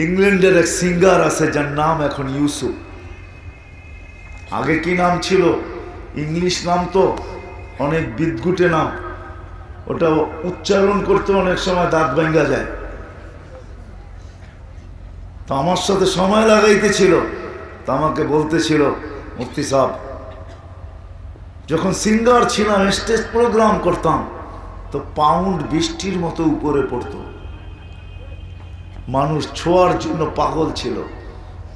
ইংল্যান্ডের এক সিঙ্গার আছে যার নাম এখন ইউসুফ। আগে কি নাম ছিল? ইংলিশ নাম তো অনেক বিদঘুটে নাম, ওটা উচ্চারণ করতে অনেক সময় দাঁত ভাঙ্গা যায়। তো আমার সাথে সময় লাগাইতেছিল, তা আমাকে বলতেছিল, মুফতি সাহেব যখন সিঙ্গার ছিলাম স্টেজ প্রোগ্রাম করতাম তো পাউন্ড বৃষ্টির মতো উপরে পড়তো, মানুষ ছোঁয়ার জন্য পাগল ছিল,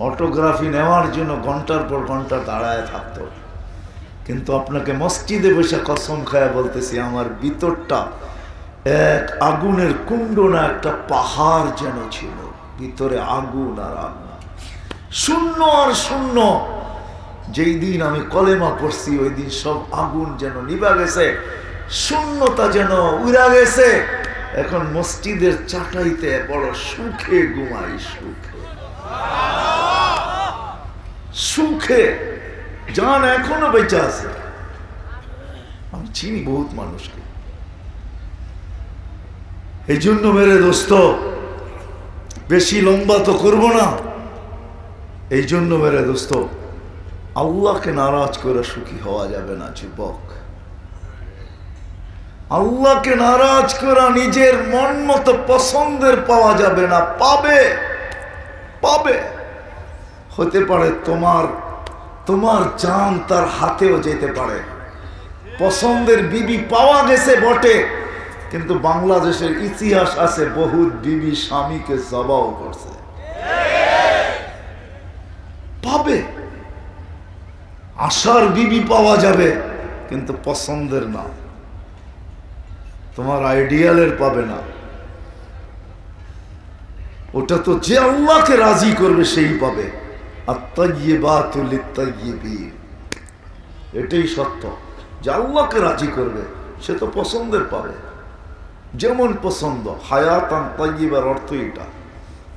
অটোগ্রাফি নেওয়ার জন্য ঘন্টার পর ঘন্টা দাঁড়ায় থাকতো। কিন্তু আপনাকে মসজিদে বসে কসম খায়া বলতেছি, আমার ভিতরটা এক আগুনের কুণ্ড না একটা পাহাড় যেন ছিল, ভিতরে আগুন আর আগুন, শূন্য আর শূন্য। যেই দিন আমি কলেমা পড়ছি ওই দিন সব আগুন যেন নিভা গেছে, শূন্যতা যেন উড়া গেছে। এখন মসজিদের চাটাইতে বড় সুখে ঘুমাই, সুখে সুখে। জান এখনো বেঁচে আছে, আমি চিনি বহুত মানুষকে। এই জন্য মেরে দোস্ত, বেশি লম্বা তো করবো না। এই জন্য মেরে দোস্ত, আল্লাহকে নারাজ করে সুখী হওয়া যাবে না যুবক। আল্লাহকে নারাজ করা নিজের মন মতো পছন্দের পাওয়া যাবে না, পাবে পাবে। হতে পারে তোমার জান তার হাতেও যেতে পারে। পছন্দের বিবি পাওয়া গেছে বটে, কিন্তু বাংলাদেশের ইতিহাস আছে বহুত বিবি স্বামীকে জবাও করছে। পাবে, আশার বিবি পাওয়া যাবে, কিন্তু পছন্দের না, তোমার আইডিয়ালের পাবে না। ওটা তো যে আল্লাহকে রাজি করবে সেই পাবে। আত-তাইয়্যিবাতু লিত-তাইয়্যিবিন, এটাই সত্য। যে আল্লাহকে রাজি করবে সে তো পছন্দের পাবে। যেমন পছন্দ, হায়াতান তাইয়্যিবার অর্থ এটা।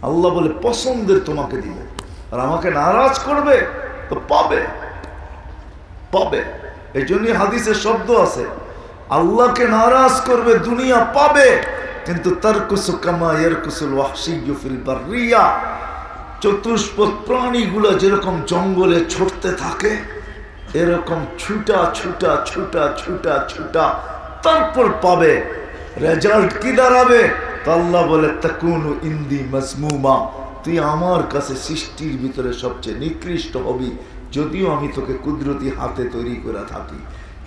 আল্লাহ বলে পছন্দের তোমাকে দিবে, আর আমাকে নারাজ করবে তো পাবে পাবে। এই জন্যই হাদিসের শব্দ আছে, আল্লাহকে নারাজ করবে দুনিয়া পাবে, কিন্তু তারকুসু কামা ইয়ারকুসুল ওয়াহশিয়্যু ফিল বাররিয়া, চতুষ্পদ প্রাণীগুলো যেরকম জঙ্গলে ছুটতে থাকে এরকম ছুটা ছুটা ছুটা ছুটা ছুটা, তারপর পাবে। রেজাল্ট কি দাঁড়াবে? তো আল্লাহ বলে তাকুনু ইন্দি মাজমুমা, তুই আমার কাছে সৃষ্টির ভিতরে সবচেয়ে নিকৃষ্ট হবি। যদিও আমি তোকে কুদরতি হাতে তৈরি করে থাকি,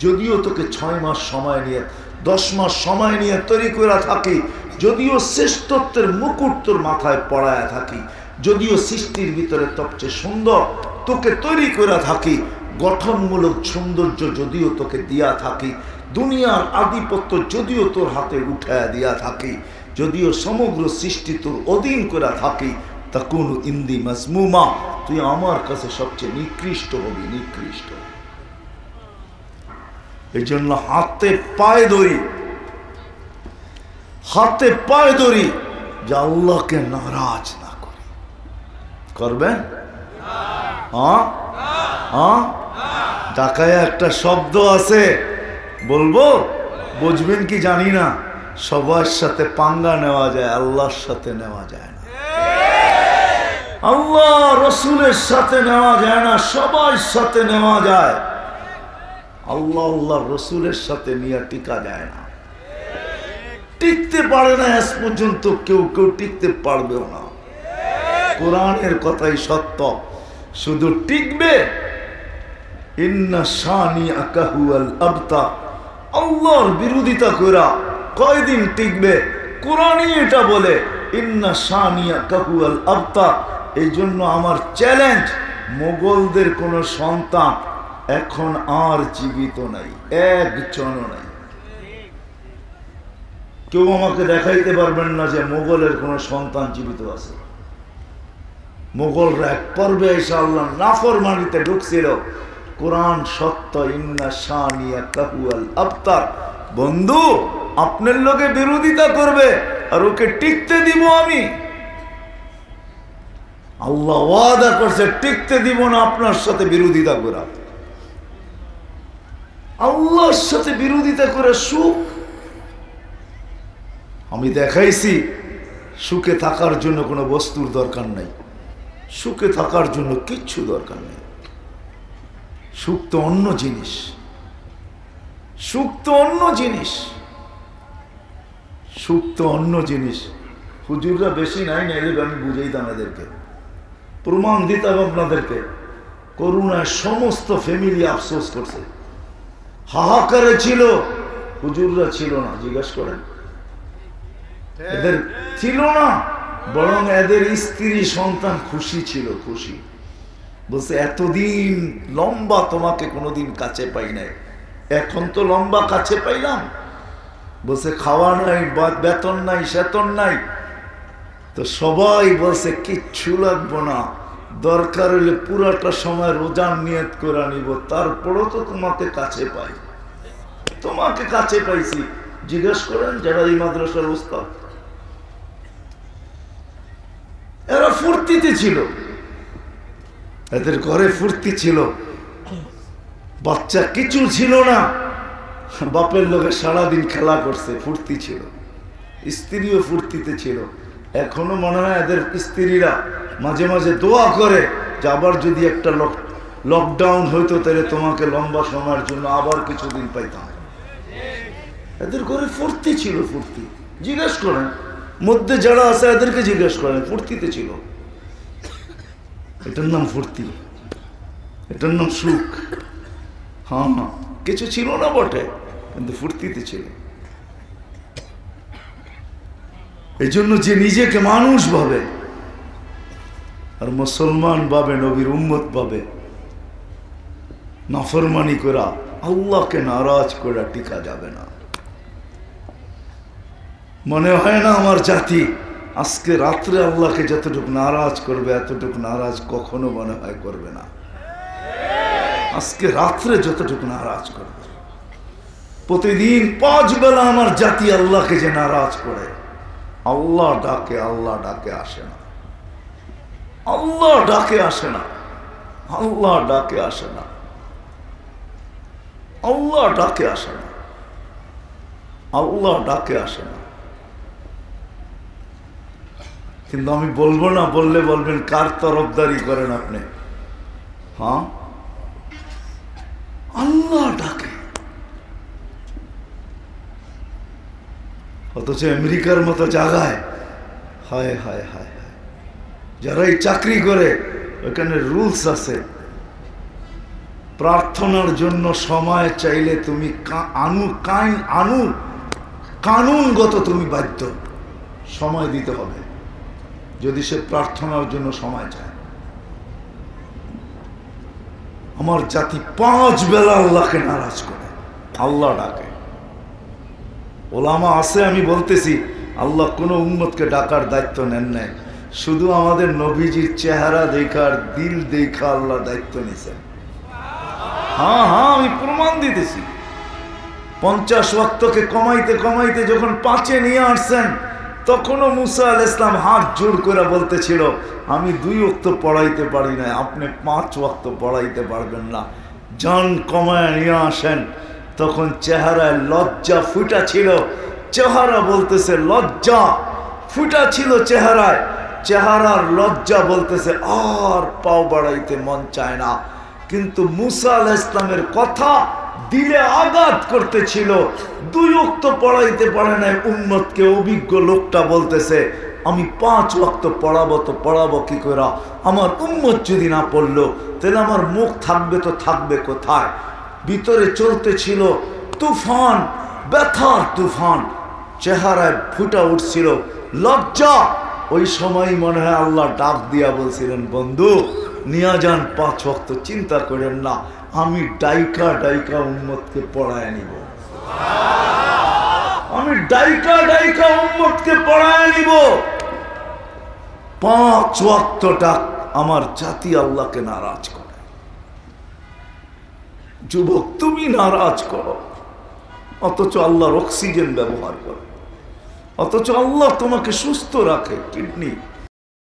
যদিও তোকে 6 মাস সময় নিয়ে 10 মাস সময় নিয়ে তৈরি করে থাকি, যদিও শ্রেষ্ঠত্বের মুকুট তোর মাথায় পড়ায় থাকি, যদিও সৃষ্টির ভিতরে সবচেয়ে সুন্দর তোকে তৈরি করে থাকি, গঠনমূলক সৌন্দর্য যদিও তোকে দিয়া থাকি, দুনিয়ার আধিপত্য যদিও তোর হাতে উঠায়া দিয়া থাকি, যদিও সমগ্র সৃষ্টি তোর অধীন করে থাকি, তাকুনু ইন্দি মাজমুমা, তুই আমার কাছে সবচেয়ে নিকৃষ্ট হবি, নিকৃষ্ট। এই জন্য হাতে পায়ে ধরি, হাতে পায়ে ধরি যে আল্লাহকে নারাজ না করি। করবেন? হ্যাঁ হ্যাঁ। ঢাকায় একটা শব্দ আছে, বলবো বুঝবেন কি জানি না, সবার সাথে পাঙ্গা নেওয়া যায়, আল্লাহর সাথে নেওয়া যায় না। আল্লাহ রসুলের সাথে নেওয়া যায় না, সবার সাথে নেওয়া যায়। আল্লাহ রসুলের সাথে নিয়ে টিকা যায় না, টিকতে পারে না। আজ পর্যন্ত কেউ টিকতে পারবেও না। কোরআনের কথাই সত্য, শুধু টিকবে ইন্না শানিআকা হুয়াল আবতার। আল্লাহর বিরোধিতা করা কয়দিন টিকবে? কোরআনই এটা বলে, ইন্না শানিআকা হুয়াল আবতার। এই জন্য আমার চ্যালেঞ্জ, মোগলদের কোন সন্তান এখন আর জীবিত নাই, একজনও নাই। কেউ আমাকে দেখাইতে পারবেন না যে মোগলের কোন সন্তান জীবিত আছে। মোগলরা এক পর্বে এসে আল্লাহ নাফরমানিতে ঢুকছিল। কোরআন সত্য, ইন্না শানিআকা হুয়াল আবতার। বন্ধু, আপনার লোকে বিরোধিতা করবে আর ওকে টিকতে দিব আমি। আল্লাহ ওয়াদা করছে টিকতে দিব না আপনার সাথে বিরোধিতা করা। আল্লাহর সাথে বিরোধিতা করে সুখ। আমি দেখাইছি সুখে থাকার জন্য কোনো বস্তুর দরকার নাই, সুখে থাকার জন্য কিচ্ছু দরকার নেই। সুখ তো অন্য জিনিস, সুখ তো অন্য জিনিস, সুখ তো অন্য জিনিস। হুজুররা বেশি নাই নাইলে আমি বুঝাইতাম এদেরকে, প্রমাণ দিতাম আপনাদেরকে। করুণায় সমস্ত ফ্যামিলি আফসোস করছে, হাহাকারে ছিল, হুজুররা ছিল না। জিজ্ঞাসা করেন, এদের ছিল না, বরং এদের স্ত্রী সন্তান খুশি ছিল, খুশি। বলছে এতদিন লম্বা তোমাকে কোনোদিন কাছে পাই নাই, এখন তো লম্বা কাছে পাইলাম। বলছে খাওয়া নাই, বেতন নাই, সেতন নাই, তো সবাই বলছে কিচ্ছু লাগবো না, দরকার হলে পুরাটা সময় রোজার নিয়ত করে নিব, তারপরও তো তোমাকে কাছে পাই, তোমাকে কাছে পাইছি। জিজ্ঞেস করেন যারা এই মাদ্রাসার উস্তাদ, এরা ফুর্তিতে ছিল, এদের ঘরে ফুর্তি ছিল, বাচ্চা কিছু ছিল না, বাপের লোকে সারাদিন খেলা করছে, ফুর্তি ছিল, স্ত্রীও ফুর্তিতে ছিল। এখনো মনে হয় এদের স্ত্রীরা মাঝে মাঝে দোয়া করে যে আবার যদি একটা লকডাউন হইতো তাহলে তোমাকে লম্বা সময়ের জন্য আবার কিছুদিন পাইতাম। এদের ঘরে ফুর্তি ছিল, ফুর্তি। জিজ্ঞেস করেন মধ্যে যারা আছে এদেরকে জিজ্ঞেস করেন, ফুর্তিতে ছিল। এটার নাম ফুর্তি, এটার নাম সুখ। হ্যাঁ হ্যাঁ, কিছু ছিল না বটে, কিন্তু ফুর্তিতে ছিল। এই জন্য যে নিজেকে মানুষ ভাবে আর মুসলমান ভাবে, নবীর উম্মত ভাবে, নাফরমানি করা, আল্লাহকে নারাজ করা টিকা যাবে না। মনে হয় না আমার জাতি আজকে রাত্রে আল্লাহকে যতটুকু নারাজ করবে এতটুকু নারাজ কখনো মনে হয় করবে না। আজকে রাত্রে যতটুকু নারাজ করবে, প্রতিদিন 5 বেলা আমার জাতি আল্লাহকে যে নারাজ করে, আল্লাহ ডাকে, আল্লাহ ডাকে আসে না, আল্লাহ ডাকে আসে না, আল্লাহ ডাকে আসে না, আল্লাহ ডাকে আসে না, আল্লাহ ডাকে আসে না। কিন্তু আমি বলবো না, বললে বলবেন কার তরফদারি করেন আপনি। হ্যাঁ, আল্লাহ ডাকে। অথচ আমেরিকার মতো জায়গায়, হায় হায় হায় হায়, যারাই চাকরি করে ওখানে রুলস আছে, প্রার্থনার জন্য সময় চাইলে তুমি কানুনগত তুমি বাধ্য সময় দিতে হবে, যদি সে প্রার্থনার জন্য সময় চায়। আমার জাতি 5 বেলা আল্লাহকে নারাজ করে, আল্লাহ ডাকে। ওলামা আছে, আমি বলতেছি, আল্লাহ কোনো উম্মতকে ডাকার দায়িত্ব নেন নাই, শুধু আমাদের নবীজির চেহারা দেখার, দিল দেখা আল্লাহ দায়িত্ব নিয়েছেন। হ্যাঁ হ্যাঁ, আমি প্রমাণ দিতেছি। 50 ওয়াক্তকে কমাইতে কমাইতে যখন 5-এ নিয়ে আসছেন, তখনও মুসা আলাইহিস সালাম হাত জোর করে বলতেছিল, আমি 2 ওয়াক্ত পড়াইতে পারি না, আপনি 5 ওয়াক্ত পড়াইতে পারবেন না, জান কমায় নিয়ে আসেন। তখন চেহারায় লজ্জা ফুটা ছিল, চেহারা বলতেছে লজ্জা ফুটা ছিল চেহারায়, চেহারার লজ্জা বলতেছে আর পাও বাড়াইতে মন চায় না। কিন্তু মুসা আলাইহিস সালামের কথা দিলে আঘাত করতেছিল, 2 ওয়াক্ত পড়াইতে পারে নাই উম্মতকে। অভিজ্ঞ লোকটা বলতেছে, আমি 5 ওয়াক্ত পড়াবো, তো পড়াবো কি করে? আমার উম্মত যদি না পড়লো তাহলে আমার মুখ থাকবে তো থাকবে কোথায়? ভিতরে চলতেছিল তুফান, ব্যথার তুফান, চেহারায় ফুটা উঠছিল লজ্জা। ওই সময় মনে হয় আল্লাহ ডাক দিয়া বলছিলেন, বন্ধু নিয়া যান 5 ওয়াক্ত, চিন্তা করেন না, আমি ডাইকা ডাইকা উম্মতকে পড়ায় নিব, আমি ডাইকা ডাইকা উম্মতকে পড়ায় নিব। 5 ওয়াক্ত ডাক আমার জাতি আল্লাহকে নারাজ করে। যুবক, তুমি নারাজ করো, অথচ আল্লাহর অক্সিজেন ব্যবহার করো, অথচ আল্লাহ তোমাকে সুস্থ রাখে, কিডনি